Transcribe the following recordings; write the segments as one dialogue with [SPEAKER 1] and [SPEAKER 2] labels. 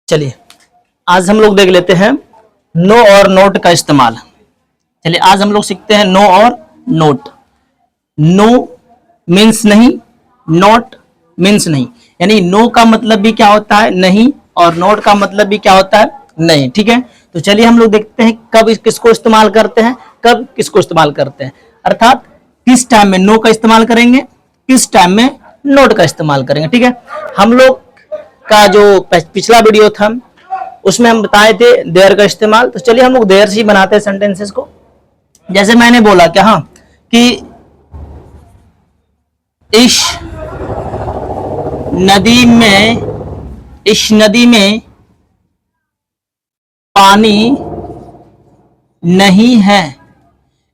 [SPEAKER 1] चलिए आज हम लोग देख लेते हैं नो और नोट का इस्तेमाल। चलिए आज हम लोग सीखते हैं नो और नोट। नो मीन्स नहीं, नोट मीन्स नहीं, यानी नो का मतलब भी क्या होता है नहीं, और नोट का मतलब भी क्या होता है नहीं। ठीक है, तो चलिए हम लोग देखते हैं कब किसको इस्तेमाल करते हैं, कब किसको इस्तेमाल करते हैं, अर्थात किस टाइम में नो का इस्तेमाल करेंगे, किस टाइम में नोट का इस्तेमाल करेंगे। ठीक है, हम लोग का जो पिछला वीडियो था उसमें हम बताए थे देयर का इस्तेमाल, तो चलिए हम लोग देयर से ही बनाते हैं सेंटेंसेस को। जैसे मैंने बोला क्या, हाँ कि इस नदी में पानी नहीं है,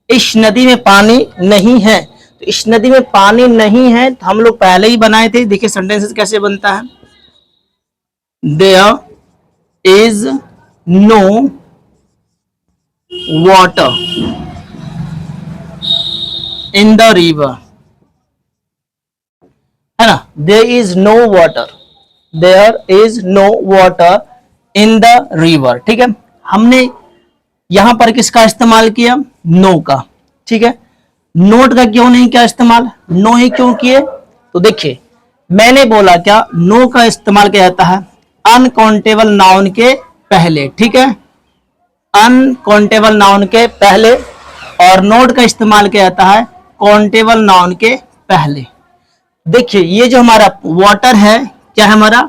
[SPEAKER 1] इस नदी में पानी नहीं है। तो इस नदी में पानी नहीं है तो हम लोग पहले ही बनाए थे। देखिए सेंटेंसेस कैसे बनता है, there is no water in the river, है ना, there is no water, there is no water in the river. ठीक है, हमने यहां पर किसका इस्तेमाल किया, नो का। ठीक है, नोट का क्यों नहीं किया इस्तेमाल, नो ही क्यों किए, तो देखिए मैंने बोला क्या, नो का इस्तेमाल किया जाता है अनकाउंटेबल नाउन के पहले। ठीक है, अनकाउंटेबल नाउन के पहले, और नोट का इस्तेमाल किया जाता है काउंटेबल नाउन के पहले। देखिए ये जो हमारा वाटर है क्या है, हमारा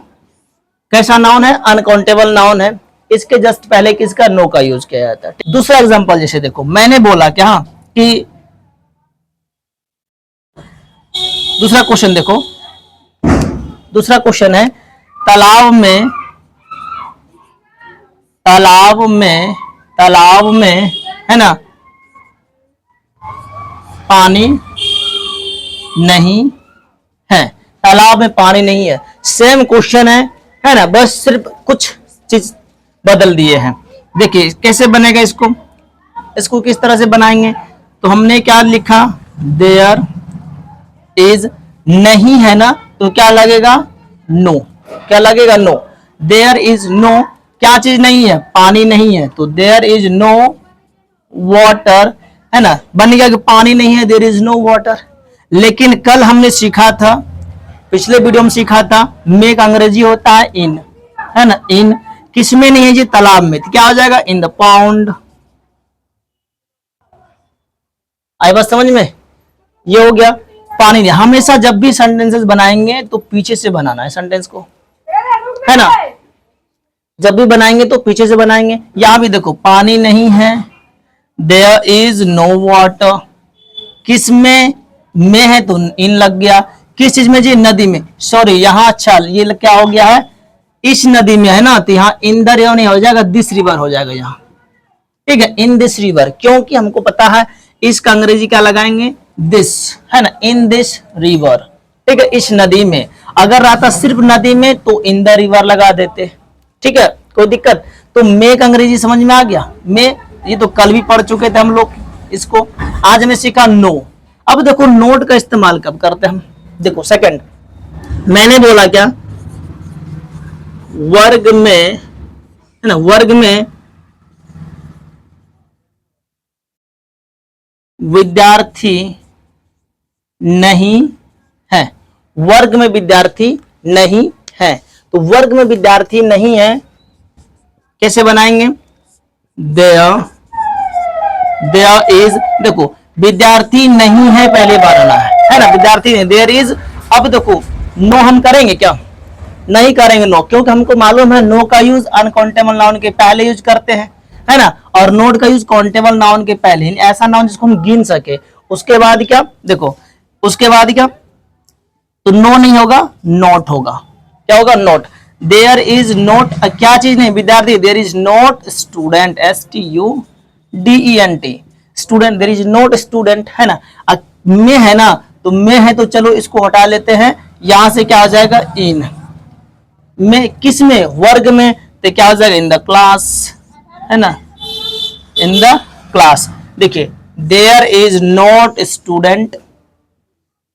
[SPEAKER 1] कैसा नाउन है, अनकाउंटेबल नाउन है, इसके जस्ट पहले किसका, नो का यूज किया जाता है। दूसरा एग्जांपल जैसे देखो मैंने बोला क्या, हाँ कि दूसरा क्वेश्चन देखो, दूसरा क्वेश्चन है तालाब में है ना पानी नहीं है, तालाब में पानी नहीं है। सेम क्वेश्चन है ना, बस सिर्फ कुछ चीज बदल दिए हैं। देखिए कैसे बनेगा इसको किस तरह से बनाएंगे, तो हमने क्या लिखा, देयर इज नहीं है ना, तो क्या लगेगा, नो, क्या लगेगा, नो। देयर इज नो, क्या चीज नहीं है, पानी नहीं है, तो देयर इज नो वाटर, है ना, बन गया कि पानी नहीं है, देयर इज नो वाटर। लेकिन कल हमने सीखा था, पिछले वीडियो में सीखा था, में का अंग्रेजी होता है इन, है ना, इन किस में नहीं है जी, तालाब में, तो क्या हो जाएगा, इन द पॉन्ड। आई बात समझ में, ये हो गया पानी नहीं। हमेशा जब भी सेंटेंसेस बनाएंगे तो पीछे से बनाना है सेंटेंस को, है ना, जब भी बनाएंगे तो पीछे से बनाएंगे। यहां भी देखो पानी नहीं है, देयर इज नो वाटर, किस में है तो इन लग गया, किस चीज में जी, नदी में, सॉरी यहाँ अच्छा ये क्या हो गया है, इस नदी में है ना, तो यहाँ इन द रिवर नहीं हो जाएगा, दिस रिवर हो जाएगा यहाँ। ठीक है, इन दिस रिवर, क्योंकि हमको पता है इसका अंग्रेजी क्या लगाएंगे, दिस, है ना, इन दिस रिवर। ठीक है, इस नदी में, अगर रहता सिर्फ नदी में तो इन द रिवर लगा देते। ठीक है, कोई दिक्कत, तो मे का अंग्रेजी समझ में आ गया, मे, ये तो कल भी पढ़ चुके थे हम लोग इसको, आज हमने सीखा नो। अब देखो नोट का इस्तेमाल कब करते हैं हम, देखो सेकंड, मैंने बोला क्या, वर्ग में, है ना, वर्ग में विद्यार्थी नहीं है, वर्ग में विद्यार्थी नहीं है, तो वर्ग में विद्यार्थी नहीं है कैसे बनाएंगे, देयर इज, देखो विद्यार्थी नहीं है पहले बनाना है ना, विद्यार्थी नहीं, देयर इज। अब देखो नो हम करेंगे क्या, नहीं करेंगे नो, क्योंकि हमको मालूम है नो का यूज अनकाउंटेबल नाउन के पहले यूज करते हैं, है ना, और नोट का यूज काउंटेबल नाउन के पहले, ऐसा नाउन जिसको हम गिन सके। उसके बाद क्या, देखो उसके बाद क्या, तो नो नहीं होगा, नोट होगा, क्या होगा, नोट। देयर इज नोट, क्या चीज नहीं, विद्यार्थी, there is not student, STUDENT, student, there is not student, है ना। में है ना, तो में है तो चलो इसको हटा लेते हैं, यहां से क्या आ जाएगा, इन में, किस में, वर्ग में, तो क्या हो जाएगा, इन द क्लास, है ना, इन द क्लास। देखिए there is not student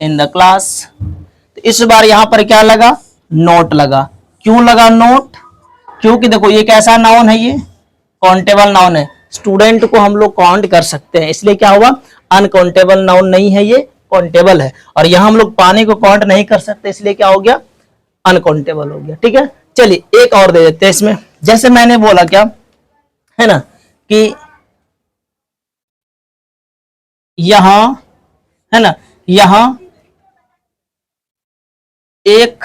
[SPEAKER 1] in the class, तो इस बार यहां पर क्या लगा, नोट लगा, क्यों लगा नोट, क्योंकि देखो ये कैसा नाउन है, ये काउंटेबल नाउन है, स्टूडेंट को हम लोग काउंट कर सकते हैं, इसलिए क्या हुआ, अनकाउंटेबल नाउन नहीं है, ये काउंटेबल है। और यहां हम लोग पानी को काउंट नहीं कर सकते, इसलिए क्या हो गया, अनकाउंटेबल हो गया। ठीक है, चलिए एक और दे देते हैं इसमें। जैसे मैंने बोला क्या है ना कि यहां, है ना, यहां एक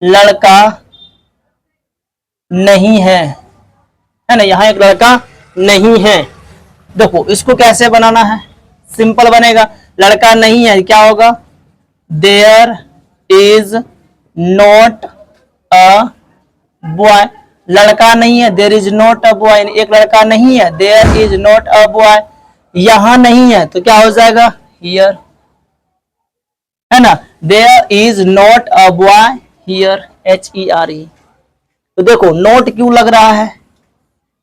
[SPEAKER 1] लड़का नहीं है ना, यहां एक लड़का नहीं है। देखो इसको कैसे बनाना है, सिंपल बनेगा, लड़का नहीं है क्या होगा, there is not a boy, लड़का नहीं है, there is not a boy, एक लड़का नहीं है, there is not a boy. यहां नहीं है तो क्या हो जाएगा, हियर, है ना, there is not a boy here, HERE। तो देखो नोट क्यों लग रहा है,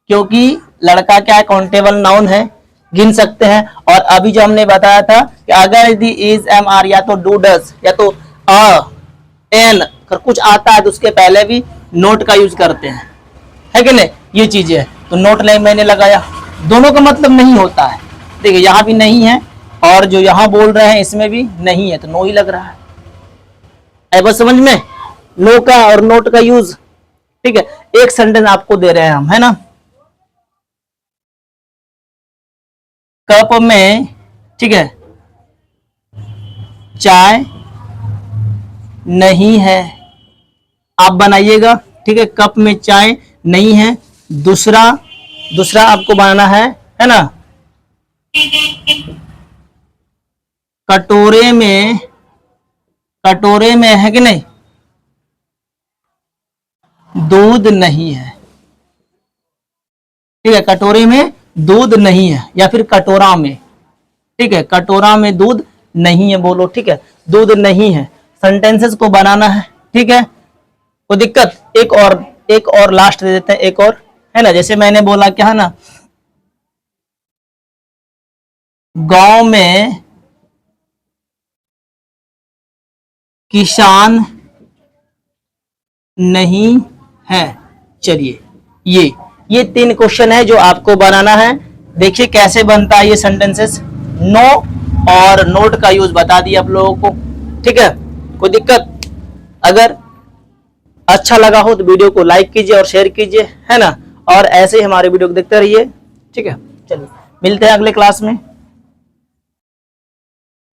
[SPEAKER 1] क्योंकि लड़का क्या है, काउंटेबल नाउन है, गिन सकते हैं। और अभी जो हमने बताया था कि अगर यदि इज एम आर या तो डू डज या तो एन अगर कुछ आता है तो उसके पहले भी नोट का यूज करते हैं, है कि नहीं, ये चीजें है। तो नोट नहीं मैंने लगाया, दोनों का मतलब नहीं होता है। देखिए यहाँ भी नहीं है और जो यहाँ बोल रहे हैं इसमें भी नहीं है, तो नो ही लग रहा है। बस समझ में, नो का और नोट का यूज। ठीक है, एक सेंटेंस आपको दे रहे हैं हम, है ना, कप में, ठीक है, चाय नहीं है, आप बनाइएगा। ठीक है, कप में चाय नहीं है। दूसरा दूसरा आपको बनाना है ना, कटोरे में है कि नहीं, दूध नहीं है। ठीक है, कटोरे में दूध नहीं है, या फिर कटोरा में, ठीक है, कटोरा में दूध नहीं है बोलो। ठीक है, दूध नहीं है, सेंटेंसेस को बनाना है। ठीक है, कोई दिक्कत, एक और लास्ट दे देते हैं, एक और, है ना, जैसे मैंने बोला क्या है ना, गांव में किसान नहीं है। चलिए ये 3 क्वेश्चन है जो आपको बनाना है। देखिए कैसे बनता है ये सेंटेंसेस, नो और नोट का यूज बता दिया आप लोगों को। ठीक है, कोई दिक्कत, अगर अच्छा लगा हो तो वीडियो को लाइक कीजिए और शेयर कीजिए, है ना, और ऐसे ही हमारे वीडियो को देखते रहिए। ठीक है, चलिए मिलते हैं अगले क्लास में।